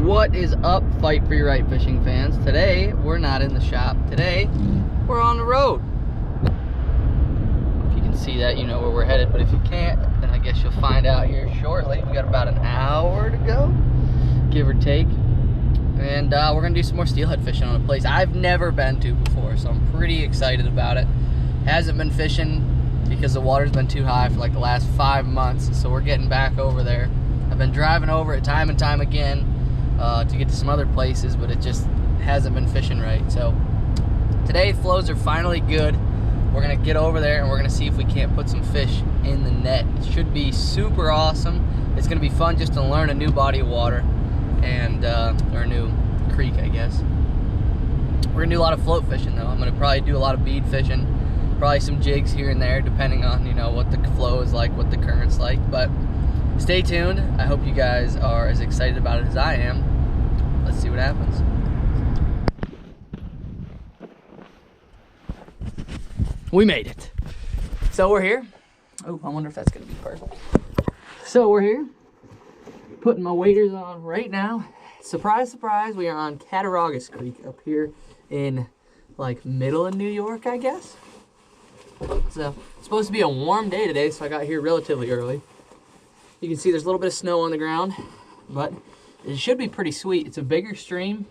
What is up, Fight for Your Right fishing fans? Today, we're not in the shop. Today, we're on the road. If you can see that, you know where we're headed, but if you can't, then I guess you'll find out here shortly. We got about an hour to go, give or take. And we're gonna do some more steelhead fishing on a place I've never been to before, so I'm pretty excited about it. Hasn't been fishing because the water's been too high for like the last 5 months, so we're getting back over there. I've been driving over it time and time again to get to some other places, but it just hasn't been fishing right. So today flows are finally good. We're gonna get over there and we're gonna see if we can't put some fish in the net. It should be super awesome. It's gonna be fun just to learn a new body of water and or a new creek, I guess. We're gonna do a lot of float fishing though. I'm gonna probably do a lot of bead fishing, probably some jigs here and there depending on, you know, what the flow is like, what the current's like. But stay tuned. I hope you guys are as excited about it as I am. Let's see what happens. We made it. So we're here. Oh, I wonder if that's gonna be perfect. So we're here, putting my waders on right now. Surprise, surprise, we are on Cattaraugus Creek up here in like middle of New York, I guess. So it's supposed to be a warm day today, so I got here relatively early. You can see there's a little bit of snow on the ground, but it should be pretty sweet. It's a bigger stream,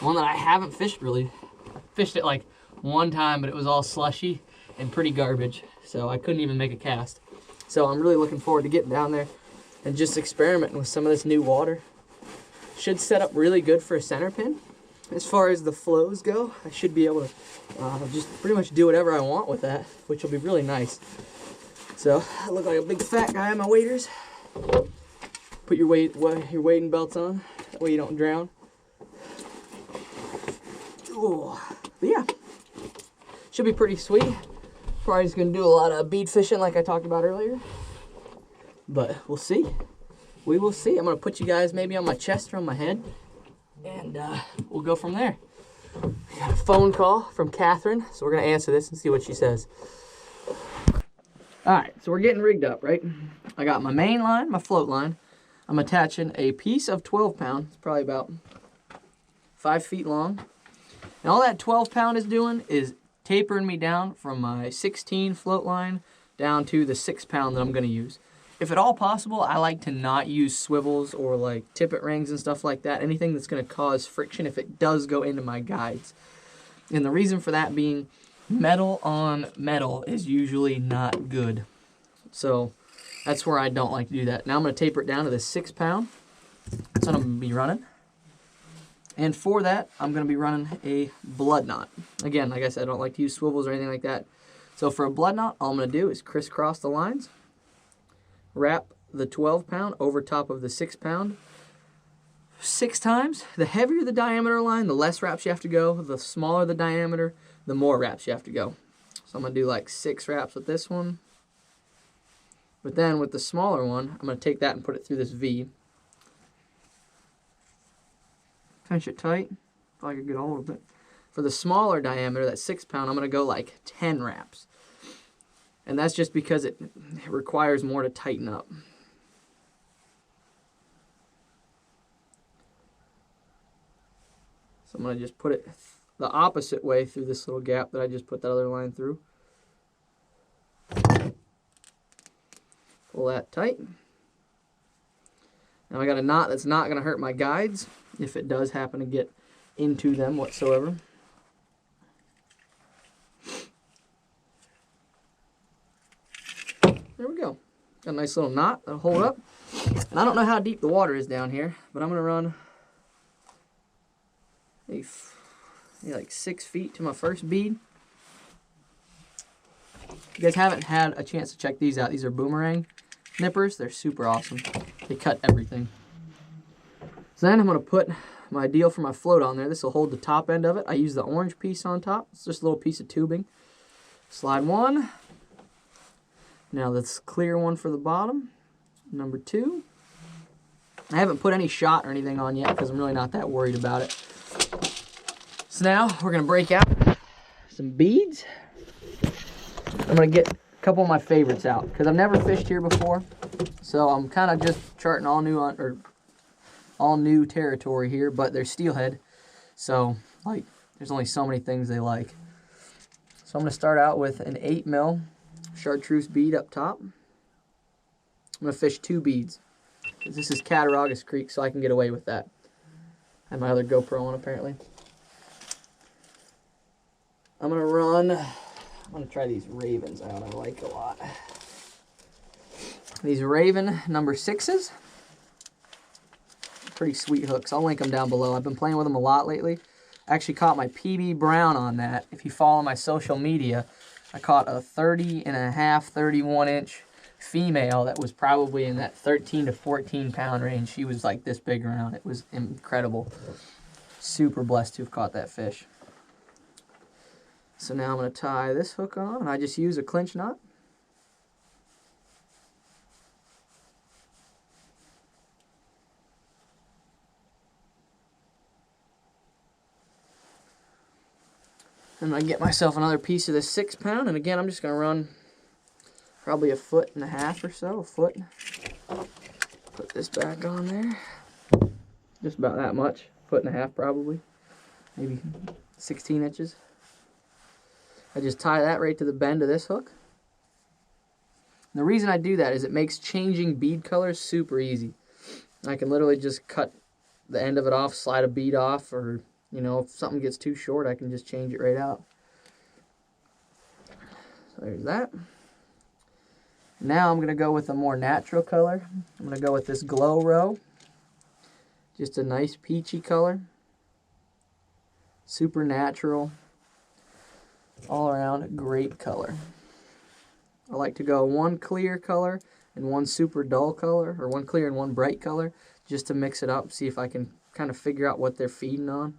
one that I haven't fished really. I fished it like one time, but it was all slushy and pretty garbage, so I couldn't even make a cast. So I'm really looking forward to getting down there and just experimenting with some of this new water. Should set up really good for a center pin. As far as the flows go, I should be able to just pretty much do whatever I want with that, which will be really nice. So I look like a big fat guy on my waders. Put your wading belts on, that way you don't drown. Ooh. But yeah, should be pretty sweet. Probably just gonna do a lot of bead fishing like I talked about earlier. But we'll see. We will see. I'm gonna put you guys maybe on my chest or on my head, and we'll go from there. We got a phone call from Catherine, so we're gonna answer this and see what she says. All right, so we're getting rigged up, right? I got my main line, my float line. I'm attaching a piece of 12 pound. It's probably about 5 feet long. And all that 12 pound is doing is tapering me down from my 16 float line down to the 6 pound that I'm gonna use. If at all possible, I like to not use swivels or like tippet rings and stuff like that. Anything that's gonna cause friction if it does go into my guides. And the reason for that being, metal on metal is usually not good. So that's where I don't like to do that. Now I'm gonna taper it down to the 6 pound. That's what I'm gonna be running. And for that, I'm gonna be running a blood knot. Again, like I said, I don't like to use swivels or anything like that. So for a blood knot, all I'm gonna do is crisscross the lines, wrap the 12 pound over top of the 6 pound 6 times. The heavier the diameter line, the less wraps you have to go. The smaller the diameter, the more wraps you have to go. So I'm gonna do like 6 wraps with this one. But then with the smaller one, I'm gonna take that and put it through this V. Pinch it tight, if I could get a hold of it. For the smaller diameter, that 6 pound, I'm gonna go like 10 wraps. And that's just because it requires more to tighten up. So I'm gonna just put it the opposite way through this little gap that I just put that other line through. Pull that tight. Now I got a knot that's not gonna hurt my guides if it does happen to get into them whatsoever. There we go. Got a nice little knot that'll hold up. And I don't know how deep the water is down here, but I'm gonna run like 6 feet to my first bead. If you guys haven't had a chance to check these out, these are boomerang nippers. They're super awesome. They cut everything. So then I'm gonna put my deal for my float on there. This will hold the top end of it. I use the orange piece on top. It's just a little piece of tubing. Slide 1. Now this clear one for the bottom. Number 2. I haven't put any shot or anything on yet because I'm really not that worried about it. So now we're gonna break out some beads. I'm gonna get a couple of my favorites out because I've never fished here before. So I'm kind of just charting all new on, or all new territory here, but they're steelhead. So, like, there's only so many things they like. So I'm going to start out with an 8mm chartreuse bead up top. I'm going to fish 2 beads. This is Cattaraugus Creek, so I can get away with that. I have my other GoPro on, apparently. I'm going to try these Ravens out. I like a lot. These Raven number 6s. Pretty sweet hooks. I'll link them down below. I've been playing with them a lot lately. I actually caught my PB Brown on that. If you follow my social media, I caught a 30 and a half, 31 inch female that was probably in that 13 to 14 pound range. She was like this big around. It was incredible. Super blessed to have caught that fish. So now I'm going to tie this hook on, and I just use a clinch knot. And I get myself another piece of this 6 pound, and again I'm just going to run probably 1.5 feet or so, a foot. Put this back on there. Just about that much, 1.5 feet probably, maybe 16 inches. I just tie that right to the bend of this hook. And the reason I do that is it makes changing bead colors super easy. I can literally just cut the end of it off, slide a bead off, or you know, if something gets too short, I can just change it right out. So there's that. Now I'm going to go with a more natural color. I'm going to go with this Glow Row. Just a nice peachy color. Super natural. All around great color. I like to go one clear color and one super dull color, or one clear and one bright color, just to mix it up, see if I can kind of figure out what they're feeding on.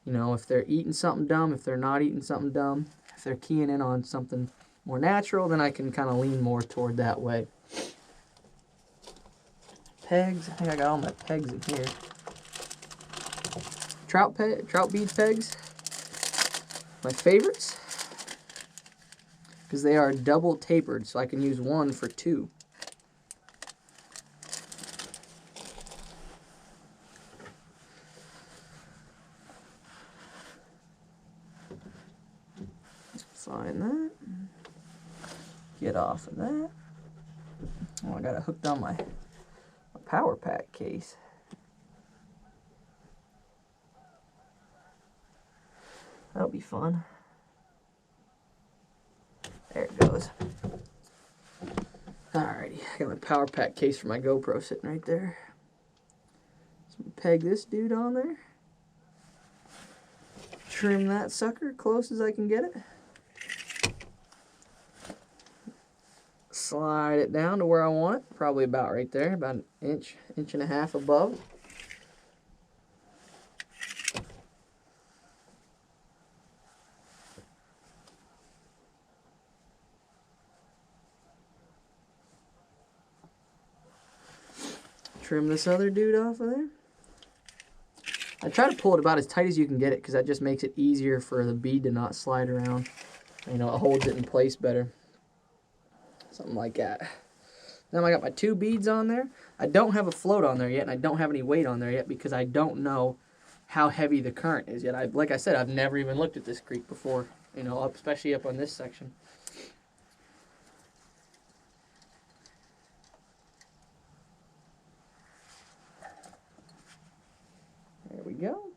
You know, if they're eating something dumb, if they're not eating something dumb, if they're keying in on something more natural, then I can kind of lean more toward that way. Pegs, I think I got all my pegs in here. Trout bead pegs, my favorites, because they are double tapered, so I can use one for 2. Find that. Get off of that. Oh, I got it hooked on my power pack case. That'll be fun. There it goes. Alrighty, I got my power pack case for my GoPro sitting right there. So peg this dude on there. Trim that sucker close as I can get it. Slide it down to where I want it, probably about right there, about an inch, 1.5 inches above. Trim this other dude off of there. I try to pull it about as tight as you can get it, because that just makes it easier for the bead to not slide around. You know, it holds it in place better. Something like that. Now I got my 2 beads on there. I don't have a float on there yet, and I don't have any weight on there yet because I don't know how heavy the current is yet. Like I said, I've never even looked at this creek before, you know, especially up on this section. There we go.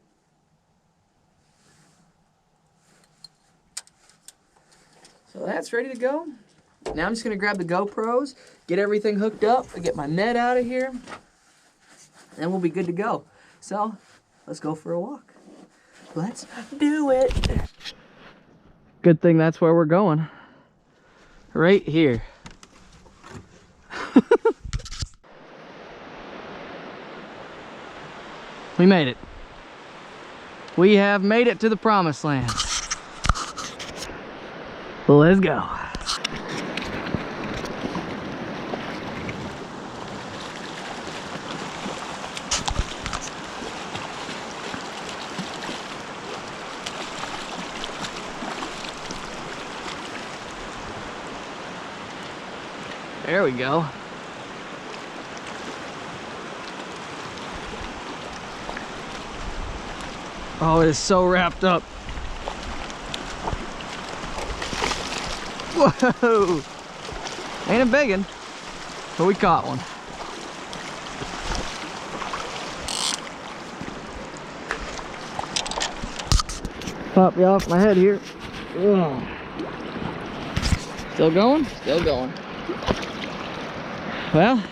So that's ready to go. Now I'm just going to grab the GoPros, get everything hooked up, get my net out of here, and we'll be good to go. So, let's go for a walk. Let's do it. Good thing that's where we're going. Right here. We made it. We have made it to the promised land. Let's go. There we go. Oh, it is so wrapped up. Whoa! Ain't a big one, but we caught one. Pop you off my head here. Ugh. Still going? Still going. Well,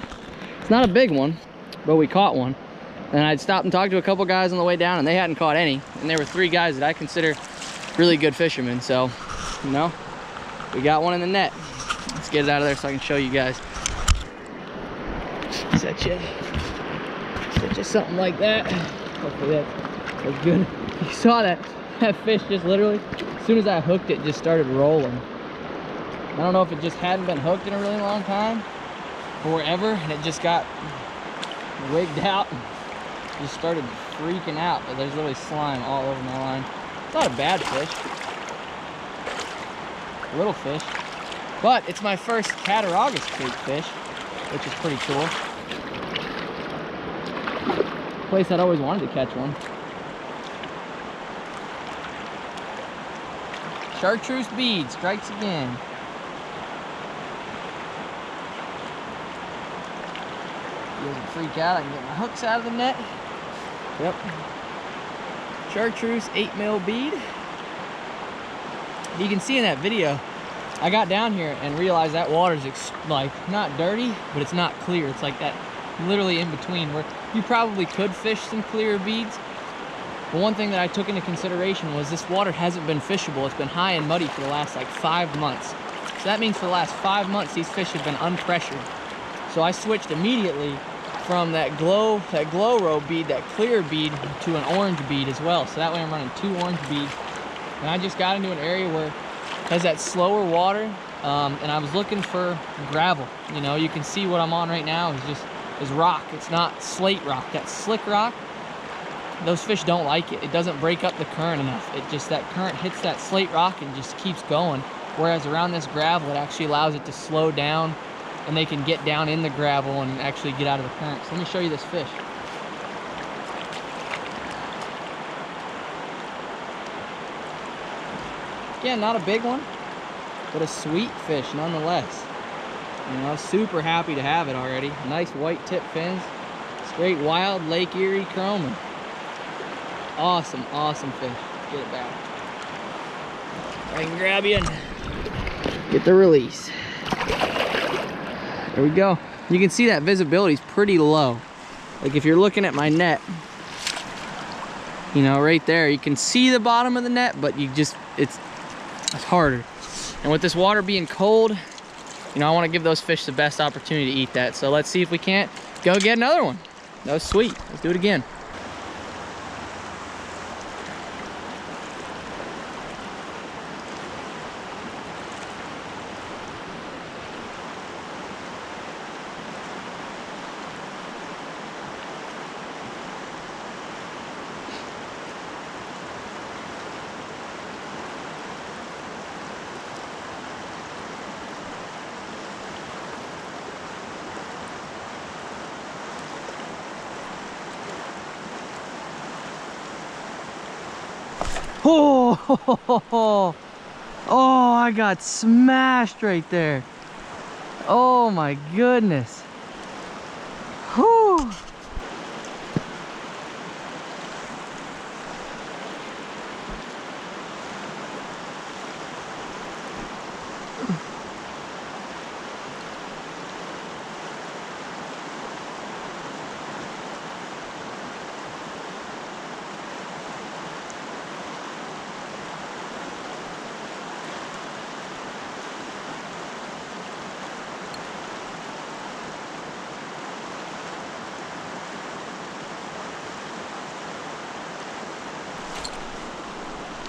it's not a big one, but we caught one. And I'd stopped and talked to a couple guys on the way down, and they hadn't caught any. And there were 3 guys that I consider really good fishermen. So, you know, we got one in the net. Let's get it out of there so I can show you guys. Set you something like that. Hopefully that's good. You saw that fish just literally, as soon as I hooked it, just started rolling. I don't know if it just hadn't been hooked in a really long time or whatever, and it just got wigged out and just started freaking out. But there's literally slime all over my line. It's not a bad fish. Little fish. But it's my first Cattaraugus Creek fish, which is pretty cool. Place I'd always wanted to catch one. Chartreuse bead strikes again. He doesn't freak out. I can get my hooks out of the net. Yep. Chartreuse 8mm bead. You can see in that video, I got down here and realized that water's like not dirty, but it's not clear. It's like that literally in between where you probably could fish some clearer beads. But one thing that I took into consideration was this water hasn't been fishable. It's been high and muddy for the last like 5 months. So that means for the last 5 months, these fish have been unpressured. So I switched immediately from that glow row bead, that clear bead, to an orange bead as well. So that way I'm running 2 orange beads. And I just got into an area where it has that slower water, and I was looking for gravel. You know, you can see what I'm on right now is rock. It's not slate rock. That slick rock, those fish don't like it. It doesn't break up the current enough. It just, that current hits that slate rock and just keeps going. Whereas around this gravel, it actually allows it to slow down, and they can get down in the gravel and actually get out of the current. So let me show you this fish. Again, not a big one, but a sweet fish nonetheless. You know, super happy to have it already. Nice white tip fins. Straight wild Lake Erie chroming. Awesome, awesome fish. Get it back. I can grab you and get the release. There we go. You can see that visibility is pretty low. Like if you're looking at my net, you know, right there, you can see the bottom of the net, but you just, it's harder. And with this water being cold, you know, I want to give those fish the best opportunity to eat that. So let's see if we can't go get another one. That was sweet. Let's do it again. Oh, oh, I got smashed right there. Oh my goodness. Whew.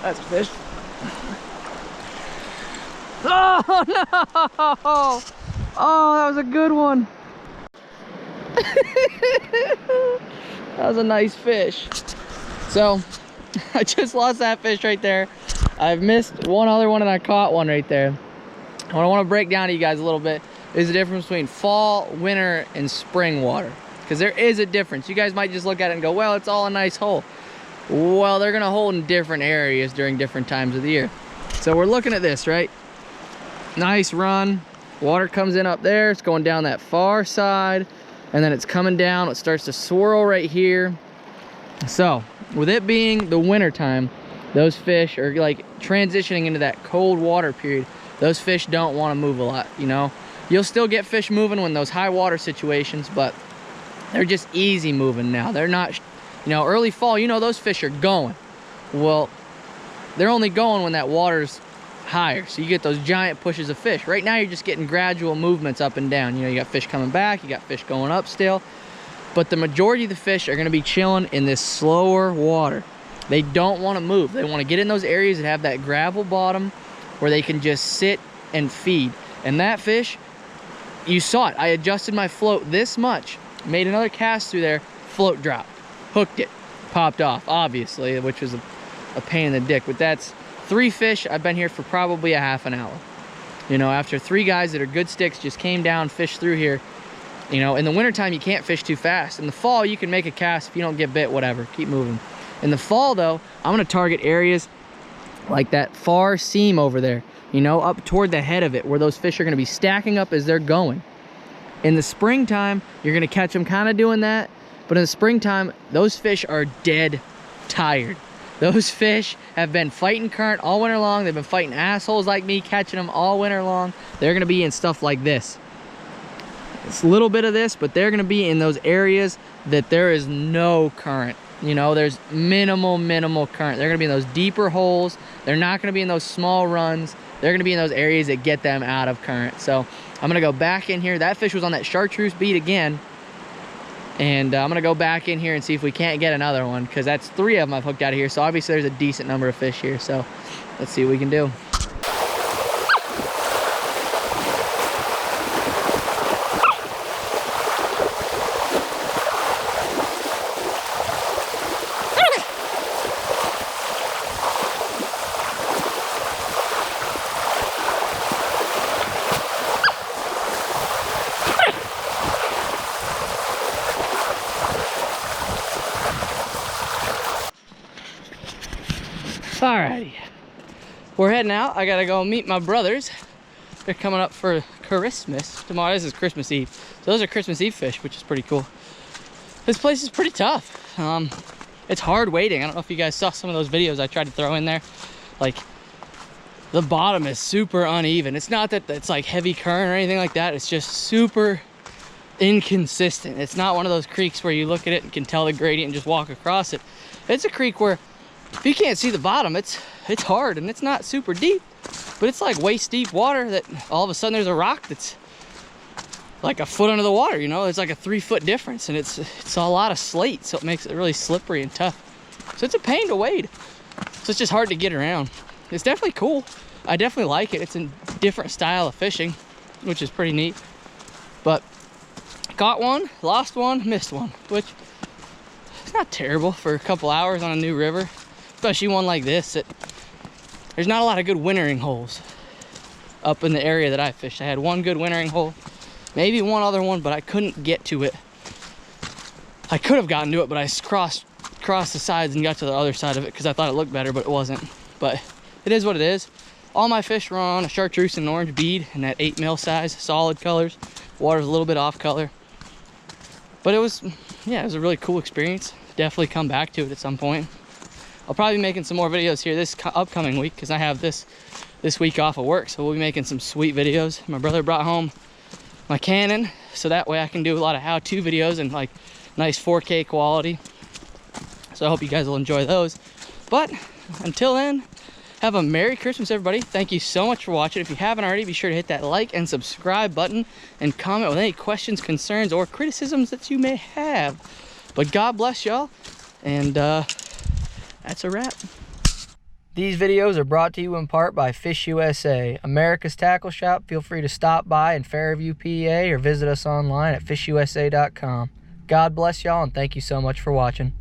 That's a fish. Oh no! Oh, that was a good one. That was a nice fish. So, I just lost that fish right there. I've missed one other one and I caught one right there. What I want to break down to you guys a little bit is the difference between fall, winter, and spring water. Because there is a difference. You guys might just look at it and go, well, it's all a nice hole. Well, they're gonna hold in different areas during different times of the year. So we're looking at this, right? Nice run. Water comes in up there, it's going down that far side, and then it's coming down, it starts to swirl right here. So, with it being the winter time, those fish are like transitioning into that cold water period. Those fish don't want to move a lot, you know? You'll still get fish moving when those high water situations, but they're just easy moving now. They're not, you know, early fall, you know, those fish are going. Well, they're only going when that water's higher, so you get those giant pushes of fish. Right now you're just getting gradual movements up and down. You know, you got fish coming back, you got fish going up still, but the majority of the fish are going to be chilling in this slower water. They don't want to move. They want to get in those areas that have that gravel bottom where they can just sit and feed. And that fish, you saw it. I adjusted my float this much, made another cast through there, float dropped, hooked it, popped off, obviously, which was a pain in the dick. But that's 3 fish. I've been here for probably a half an hour. You know, after 3 guys that are good sticks just came down, fished through here. You know, in the wintertime, you can't fish too fast. In the fall, you can make a cast. If you don't get bit, whatever, keep moving. In the fall, though, I'm gonna target areas like that far seam over there, you know, up toward the head of it, where those fish are gonna be stacking up as they're going. In the springtime, you're gonna catch them kind of doing that, but in the springtime, those fish are dead tired. Those fish have been fighting current all winter long. They've been fighting assholes like me, catching them all winter long. They're gonna be in stuff like this. It's a little bit of this, but they're gonna be in those areas that there is no current. You know, there's minimal current. They're gonna be in those deeper holes. They're not gonna be in those small runs. They're gonna be in those areas that get them out of current. So I'm gonna go back in here. That fish was on that chartreuse bead again. And I'm gonna go back in here and see if we can't get another one, because that's 3 of them I've hooked out of here. So obviously there's a decent number of fish here. So let's see what we can do. Alrighty, we're heading out. I gotta go meet my brothers. They're coming up for Christmas tomorrow. This is Christmas Eve, so those are Christmas Eve fish, which is pretty cool. This place is pretty tough. It's hard wading. I don't know if you guys saw some of those videos I tried to throw in there. Like, the bottom is super uneven. It's not that it's like heavy current or anything like that. It's just super inconsistent. It's not one of those creeks where you look at it and can tell the gradient and just walk across it. It's a creek where if you can't see the bottom, it's hard, and it's not super deep, but it's like waist deep water that all of a sudden there's a rock that's like a foot under the water, you know? It's like a 3-foot difference, and it's a lot of slate, so it makes it really slippery and tough. So it's a pain to wade. So it's just hard to get around. It's definitely cool. I definitely like it. It's a different style of fishing, which is pretty neat. But caught one, lost one, missed one, which it's not terrible for a couple hours on a new river. Especially one like this. There's not a lot of good wintering holes up in the area that I fished. I had one good wintering hole, maybe one other one, but I couldn't get to it. I could have gotten to it, but I crossed the sides and got to the other side of it because I thought it looked better, but it wasn't. But it is what it is. All my fish were on a chartreuse and an orange bead in that 8mm size, solid colors. Water's a little bit off color. But it was, yeah, it was a really cool experience. Definitely come back to it at some point. I'll probably be making some more videos here this upcoming week because I have this week off of work, so we'll be making some sweet videos. My brother brought home my Canon, so that way I can do a lot of how-to videos and like nice 4K quality. So I hope you guys will enjoy those. But until then, have a Merry Christmas, everybody. Thank you so much for watching. If you haven't already, be sure to hit that like and subscribe button and comment with any questions, concerns, or criticisms that you may have. But God bless y'all, and that's a wrap. These videos are brought to you in part by Fish USA, America's tackle shop. Feel free to stop by in Fairview, PA, or visit us online at fishusa.com. God bless y'all, and thank you so much for watching.